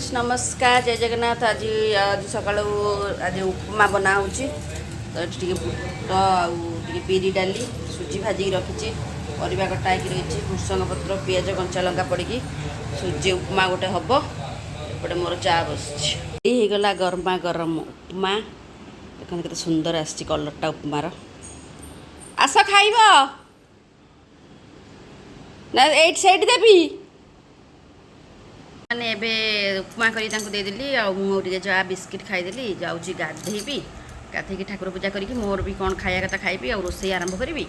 Friends नमस्कार जय जगन्नाथ। आज आज सका आज उपमा बना तो ये बुट आगे बिरी डाली सुजी भाजिक रखी परिवा कटा रही भूसंग पत्र पियाज कंचा लंका पड़ी सुजी उपमा गोटे हम एपटे मोर चा बसगला गरमा गरम उपमा देखते के सुंदर आसी कलरटा उपमार आस खाइब ना एट साइड देवी मैंने एबे उपमा कर देदेली आगे जा बिस्किट खाईदेली जाऊँगी गाधेबी गाधे ठाकुर पूजा करी मोर भी कौन खाया कथा खाइबी और रोसे आरंभ करी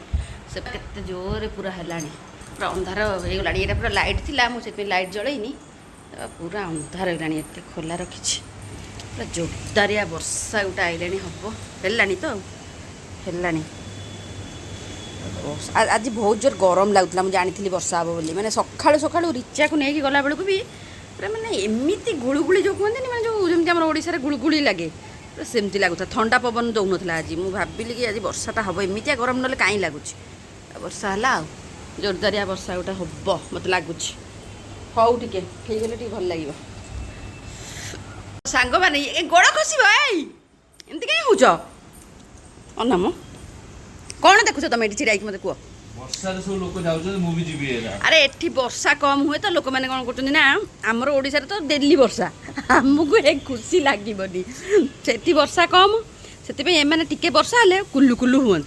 से केते जोर पूरा है पूरा अंधार होगा ये पूरा लाइट थी मुझे लाइट जलैनी पूरा अंधार होगा एत खोला रखी पूरा जोरदारिया वर्षा गोटे आईला हम है तो है आज बहुत जोर गरम लगुला मुझे जानी वर्षा हम बोली मैंने सका सका रिचा को लेकिन गला बेलू भी पूरा मैंने एमती गुड़गुड़ी जो कहते मैंने जो जमी आम ओडिशा गुड़गुड़ी लगे पूरा सेमती लगुता ठंडा पवन दौन आज मुझे भाविली कि आज वर्षाटा हम एमती गरम ना कहीं लगुच वर्षा है जोरदारिया वर्षा गोटे हम मत लगुच हौ टे ठीक भल लगे सांग मैंने गोड़ खसब एमती कहीं हो अनाम कौन देखुच तुम ये छिड़ा मत कह अरे एठी वर्षा कम हुए तो लोक मैंने कौन कर आमर ओडिशा तो डेली वर्षा आमको एक खुशी लगे से वर्षा कम से एम टिके वर्षा हेल्ले कुल्लु कुल्लु हूँ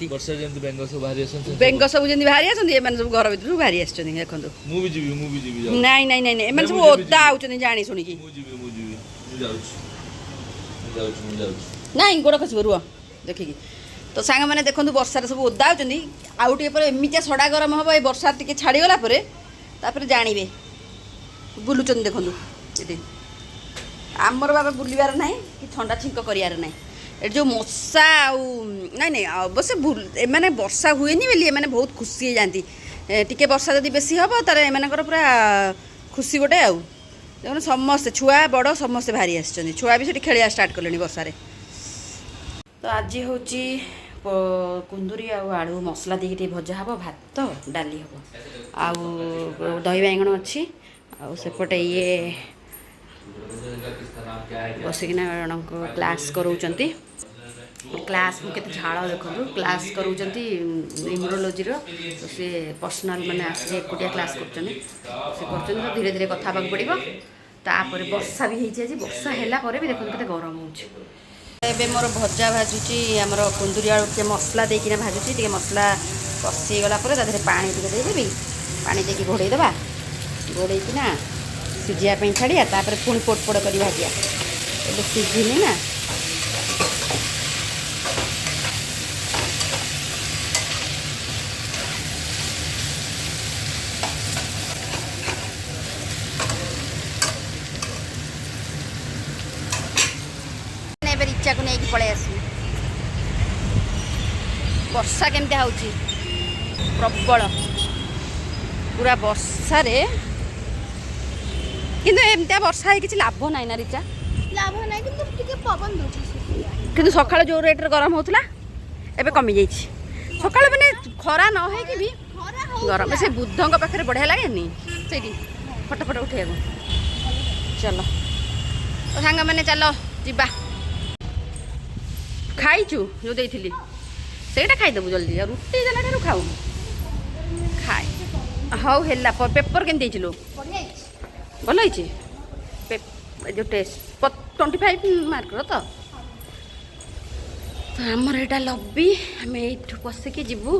बेंग सब जमी बाहरी आसमें सब घर भर बाहरी आस देखो नाई नाई नाई एम सब ओदा आउट जाणी शुणिकी नाई गोड़ खसब रुह देखिकी तो सांग मैंने देखो वर्षार सब ओदा होती आउ टे एमती सड़ा गरम हम ये वर्षा टी छाड़गला जानवे बुलूचंद देखो ये आमर बाबा बुलवार ना कि ठंडा छिंक करार ना ये जो मशा नाई नाई अवश्य एम वर्षा हुए बोली मैंने बहुत खुशी हो जाती टी वर्षा जब बेसी हम तार एम पूरा खुशी गोटे आउ देखो समस्ते छुआ बड़ समस्ते बाहरी आस छुआ भी खेलिया स्टार्ट कले वर्षार तो आज हूँ कुंदुरी आलू मसला देके भजा हम भात डाली हम आउ दही बैगण अच्छी आउपटे ये बसिकिना क्लास कराऊँच क्लास मुझे झाड़ देखो क्लास कराऊँच न्यूरोलोजी तो सी पर्सनाल मैंने आस एकुटिया क्लास कर धीरे धीरे कथा पड़ो तापर वर्षा भी आज वर्षा है भी देखो के गरम हो मोर भजा भाजुची आमर कुंदुरी आलू टे मसला देकिना भाजुची टे मसला कषिगला तादेह पानी टे देदेवी पानी देकी घोड़ेदेवा घोड़ेकिना सीझापी छाड़िया तापर पुणी पोटपोड़ कर भाजिया ए सीझिनी ना रिचा को लेकिन पलि आस वर्षा केमती हो प्रबल पूरा वर्षा किंतु एमती वर्षा किसी लाभ ना ना रिचा लाभ ना कि पवन कि सका जो रेट गरम होता एवं कमी जा सका मैंने खरा न हो भी गरम से बुद्ध पाखे बढ़िया लगे से फटोफट उठे चलो तो सांग मैंने चलो जीवा खाइचु जो देती सेटा खाईदेबू जल्दी रुटी देना खाऊ खाए हाउ है पेपर के भल जो टेस्ट 25 मार्क तो आमर यहाँ लबी आम यू पशिकी जीवु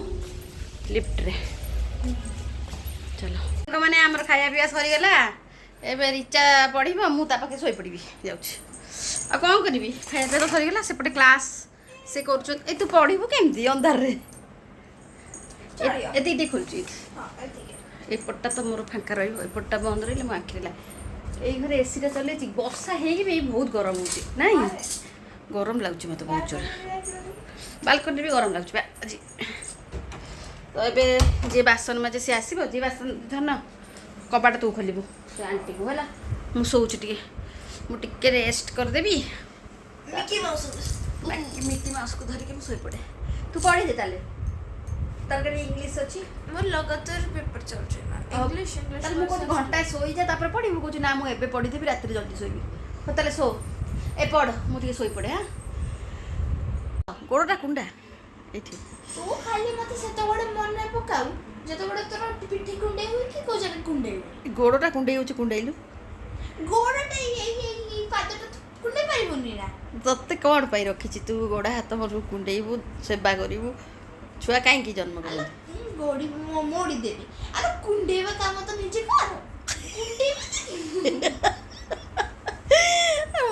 लिफ्ट चलो मैंने आमर खाया पीवा सरीगला एवं रिचा पढ़ मुझे शोई पड़ी जाऊँ कौन करी खाया पीवा तो सरीगला सेपटे क्लास से कर तू पढ़ू केमती अंधार ये खोलुची एपटा तो मोर फाँका रपटा बंद रही मो आखिर ये घर एसीटा चल वर्षा भी बहुत गरम हो गरम लगुच मत बहुत जोर बालकनी भी गरम लगुच आज तो ये जी बासन मजे सी आसो जी बासन धन कबाट तू खोलू से आंटी को है मुझे शोच टे मुझे रेस्ट करदेवी मिकी माउस को धरिके मुझे शोपड़े तू पढ़ी दे ताले तरकारी इंग्लिश अच्छी मोर लगातार पेपर चल इंग्लिश इंग्लिश घंटा शोई जा तापर पढ़ी कहूँ ना मुझे पढ़ी देवी रात जल्दी शोबी ହଉ ତାହେଲେ ଶୋ ଏ ପଢ଼ ମୁଁ ଟିକେ ଶୋଇପଡ଼େ ହାଁ ଗୋଡ଼ଟା କୁଣ୍ଡା ଏଇଠି ତୁ ଖାଲି ମତେ ସେତେବେଳେ ମନେ ପକାଉ ଯେତେବେଳେ ତୋର ପିଠି କୁଣ୍ଡେଇ ହୁଏ କି କୋଉ ଜାଗା କୁଣ୍ଡେଇ ହୁଏ। ଗୋଡ଼ଟା କୁଣ୍ଡେଇ ହେଉଛି କୁଣ୍ଡେଇଲୁ ଗୋଡଟା ଏଇ ପାଦଟା କୁଣ୍ଡେଇ ପାରିବୁନି ନା। ତତେ କ'ଣ ପାଇଁ ରଖିଛି ତୁ ଗୋଡ଼ ହାତ ମୋର କୁଣ୍ଡେଇବୁ ସେବା କରିବୁ ଛୁଆ କାହିଁକି ଜନ୍ମ ଆଲୋ କରିବୁ ଗୋଡି ମୋଡି ଦେବି ଆଲୋ କୁଣ୍ଡେଇବା କାମ ତ ନିଜେ କର କୁଣ୍ଡେଇବା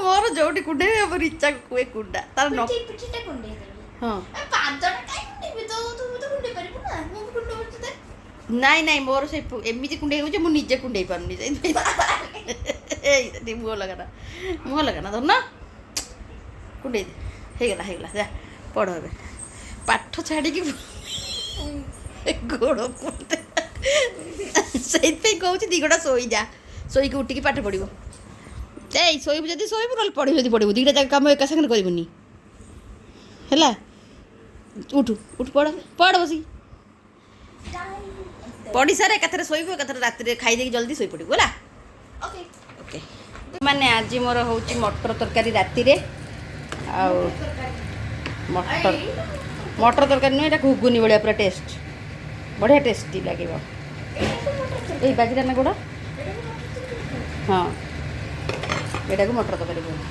ମୋର ଯୋଉଠି କୁଣ୍ଡେଇ ମୋର ଇଚ୍ଛା କୁଏ କୁଣ୍ଡା ତାର ନ ପିଠିଟା କୁଣ୍ଡେଇ ଦେବି ହଁ ପାଦଟା କାଇଁ କୁଣ୍ଡେଇବି ତୁ ତ କୁଣ୍ଡେଇ ପାରିବୁ ନା ମୁଁ ବି କୁଣ୍ଡେଇ ପାରିବି ତତେ। ନାଇଁ ନାଇଁ ମୋର ସେ ଏମିତି କୁଣ୍ଡେଇ ହେଉଛି ମୁଁ ନିଜେ କୁଣ୍ଡେଇ ପାରୁନି ସେଇଥିପାଇଁ ଏଇ ମୁହଁ ଲଗାନା ଧର କୁଣ୍ଡେଇ ଦେ ହେଇଗଲା ହେଇଗଲା ଯା ପଢ଼ ଏବେ ପାଠ ଛାଡ଼ିକି ଗୋଡ଼ ସେଇଥିପାଇଁ କହୁଛି ଦୁଇ ଘଣ୍ଟା ଶୋଇଯା ଶୋଇକି ଉଠିକି ପାଠ ପଢ଼ିବ ଏଇ ଶୋଇବୁ ଯଦି ଶୋଇବୁ ନହେଲେ ପଢ଼ିବୁ ଯଦି ପଢ଼ିବୁ ଦୁଇଟା ଯାକ କାମ ଏକା ସାଙ୍ଗରେ କରିବୁନି ହେଲା ଉଠୁ ଉଠୁ ପଢ଼ ପଢ଼ ବସିକି ପଢ଼ି ସାର ଏକାଥରେ ଶୋଇବୁ ଏକାଥରେ ରାତିରେ ଖାଇଦେଇକି ଜଲ୍ଦି ଶୋଇପଡ଼ିବୁ ହେଲା ଓକେ ଓକେ ମାନେ ଆଜି ମୋର ହେଉଛି ମଟର ତରକାରୀ ରାତିରେ ଆଉ ମଟର ତରକାରୀ ନୁହେଁ ଏଇଟା ଘୁଗୁନି ଭଳିଆ ପୁରା ଟେଷ୍ଟ ବଢ଼ିଆ ଟେଷ୍ଟି ଲାଗିବ ଏଇ ବାଜିରା ନା ଗୋଡ଼ ହଁ ଏଇଟାକୁ ମଟର ତରକାରୀ କୁହନ୍ତି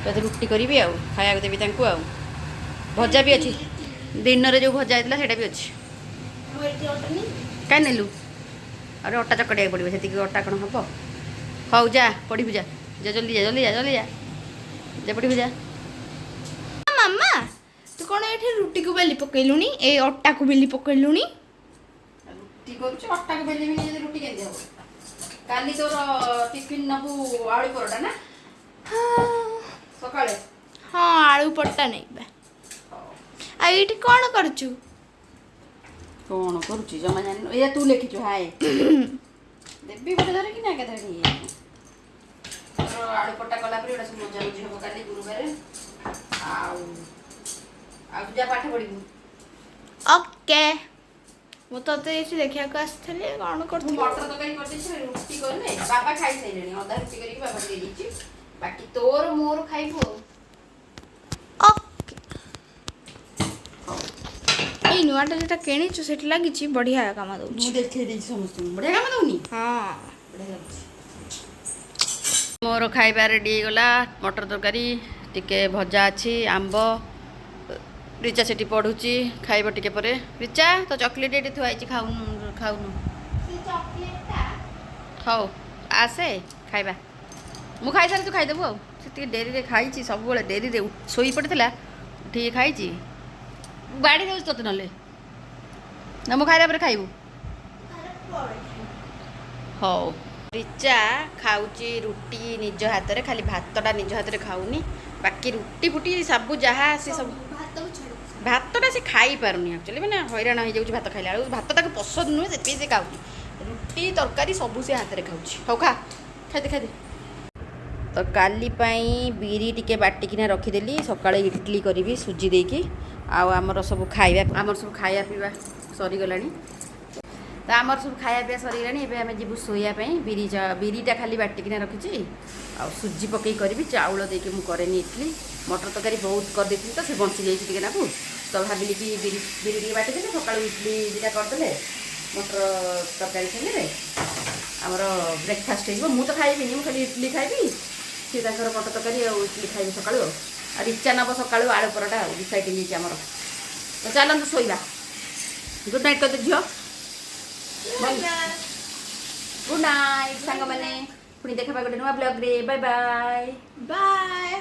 ଯଦି ରୁଟି କରିବି ଆଉ ଖାଇବାକୁ ଦେବି ତାଙ୍କୁ ଆଉ ଭଜା ବି ଅଛି ଦିନରେ ଯେଉଁ ଭଜା ହେଇଥିଲା ସେଇଟା ବି ଅଛି କାହିଁ ନେଲୁ ଆରେ ଅଟା ଚକଟିବାକୁ ପଡ଼ିବ ସେତିକି ଅଟା କ'ଣ ହେବ ହଉ ଯା ପଢ଼ିବୁ ଯା ଯା ଜଲ୍ଦି ଯା ଜଲ୍ଦି ଯା ଜଲ୍ଦି ଯା ଯା ପଢ଼ିବୁ ଯା ମାମା ତୁ କ'ଣ ଏଠି ରୁଟିକୁ ବେଲି ପକେଇଲୁଣି ଏଇ ଅଟାକୁ ବେଲି ପକେଇଲୁଣି। ରୁଟି କରୁଛୁ ଅଟାକୁ ବେଲିବିନି ଯଦି ରୁଟି କେମିତି ହେବ କାଲି ତୋର ଟିଫିନ୍ ନେବୁ ଆଳୁ ପରଟା ନା ସକାଳେ ହଁ ଆଳୁ ପଟା ନେଇବା ଆଉ ଏଇଠି କ'ଣ କରୁଛୁ। କ'ଣ କରୁଛି ଜମା ଜାଣିନୁ ଏଇଆ ତୁ ଲେଖିଛୁ ହାଏ ଦେବି ଗୋଟେ ଧରିକି ନା ଏକାଥରେ ନେଇ ତୋର ଆଳୁ ପଟା କଲା ପରେ ଏଗୁଡ଼ା ସବୁ ମଜାମଜି ହେବ କାଲି ଗୁରୁବାର ଆଉ ଆଉ ତୁ ଯା ପାଠ ପଢ଼ିବୁ ଓକେ ମୁଁ ତତେ ଏଇଠି ଦେଖିବାକୁ ଆସିଥିଲି କ'ଣ ମୁଁ କରୁଥିଲି। ମଟର ତରକାରୀ କରିଦେଇଛି ରୁଟି କଲେ ବାବା ଖାଇସାରିଲେଣି ଅଧା ରୁଟି କରିକି ବାବା ଦେଇ ଦେଇଛି ବାକି ତୋର ମୋର ଖାଇବୁ ଆଉ ଓକେ ଏଇ ନୂଆଟା ଯୋଉଟା କିଣିଛୁ ସେଠି ଲାଗିଛି ବଢ଼ିଆ କାମ ଦଉଛି। ମୁଁ ଦେଖେଇ ଦେଇଛି ସମସ୍ତଙ୍କୁ ବଢ଼ିଆ କାମ ଦଉନି ହଁ ବଢ଼ିଆ ଲାଗୁଛି ମୋର ଖାଇବା ରେଡ଼ି ହେଇଗଲା ମଟର ତରକାରୀ ଟିକେ ଭଜା ଅଛି ଆମ୍ବ ରିଚା ସେଠି ପଢ଼ୁଛି ଖାଇବ ଟିକେ ପରେ ରିଚା ତ ଚକୋଲେଟ୍ ଏଠି ଥୁଆ ହେଇଛି ଖାଉନୁ ହଉ ଆସେ ଖାଇବା ମୁଁ ଖାଇସାରି ତୁ ଖାଇଦେବୁ ଆଉ ସେ ଟିକେ ଡେରିରେ ଖାଇଛି ସବୁବେଳେ ଡେରିରେ ଶୋଇ ପଡ଼ିଥିଲା ଉଠିକି ଖାଇଛି ବାଡ଼ି ଦେଉଛି ତୋତେ ନହେଲେ ନା ମୁଁ ଖାଇଲା ପରେ ଖାଇବୁ ହଉ ରିଚା ଖାଉଛି ରୁଟି ନିଜ ହାତରେ ଖାଲି ଭାତଟା ନିଜ ହାତରେ ଖାଉନି ବାକି ରୁଟି ଫୁଟି ସବୁ ଯାହା ସେ ସବୁ ଭାତଟା ସେ ଖାଇପାରୁନି ଆକ୍ଚୁଆଲି ମାନେ ହଇରାଣ ହେଇଯାଉଛି ଭାତ ଖାଇଲା ବେଳକୁ ଭାତ ତାକୁ ପସନ୍ଦ ନୁହେଁ ସେଥିପାଇଁ ସେ ଖାଉନି ରୁଟି ତରକାରୀ ସବୁ ସେ ହାତରେ ଖାଉଛି ହଉ ଖାଇଦେ ତ କାଲି ପାଇଁ ବିରି ଟିକେ ବାଟିକିନା ରଖିଦେଲି ସକାଳେ ଇଡଲି କରିବି ସୁଜି ଦେଇକି ଆଉ ଆମର ସବୁ ଖାଇବା ପିଇବା ସରିଗଲାଣି ତ ଆମର ସବୁ ଖାଇବା ପିଇବା ସରିଗଲାଣି ଏବେ ଆମେ ଯିବୁ ଶୋଇବା ପାଇଁ ବିରିଟା ଖାଲି ବାଟିକିନା ରଖିଛି ଆଉ ସୁଜି ପକେଇ କରିବି ଚାଉଳ ଦେଇକି ମୁଁ କରେନି ଇଡଲି ମଟର ତରକାରୀ ବହୁତ କରିଦେଇଥିଲି ତ ସେ ବଞ୍ଚିଯାଇଛି ଟିକେ ନାକୁ ତ ଭାବିଲି କି ବିରି ଟିକେ ବାଟିଦେଲେ ସକାଳୁ ଇଡଲି ଦୁଇଟା କରିଦେଲେ ମଟର ତରକାରୀ ସାଙ୍ଗରେ ଆମର ବ୍ରେକଫାଷ୍ଟ ହେଇଯିବ ମୁଁ ତ ଖାଇବିନି ମୁଁ ଖାଲି ଇଡଲି ଖାଇବି ସେ ତାଙ୍କର ମଟର ତରକାରୀ ଆଉ ଇଡଲି ଖାଇବି ସକାଳୁ ଆଉ ରିଚା ନେବ ସକାଳୁ ଆଳୁ ପରଟା ଆଉ ଡିସାଇଡ୍ ହେଇଯାଇଛି ଆମର ତ ଚାଲନ୍ତୁ ଶୋଇବା ଗୁଡ୍ ନାଇଟ୍ କରିଦେ ଝିଅ ଗୁଡ୍ ନାଇଟ୍ ସାଙ୍ଗମାନେ ପୁଣି ଦେଖା ଗୋଟେ ନୂଆ ବ୍ଲଗ୍ରେ ବାଏ ବାଏ ବାଏ।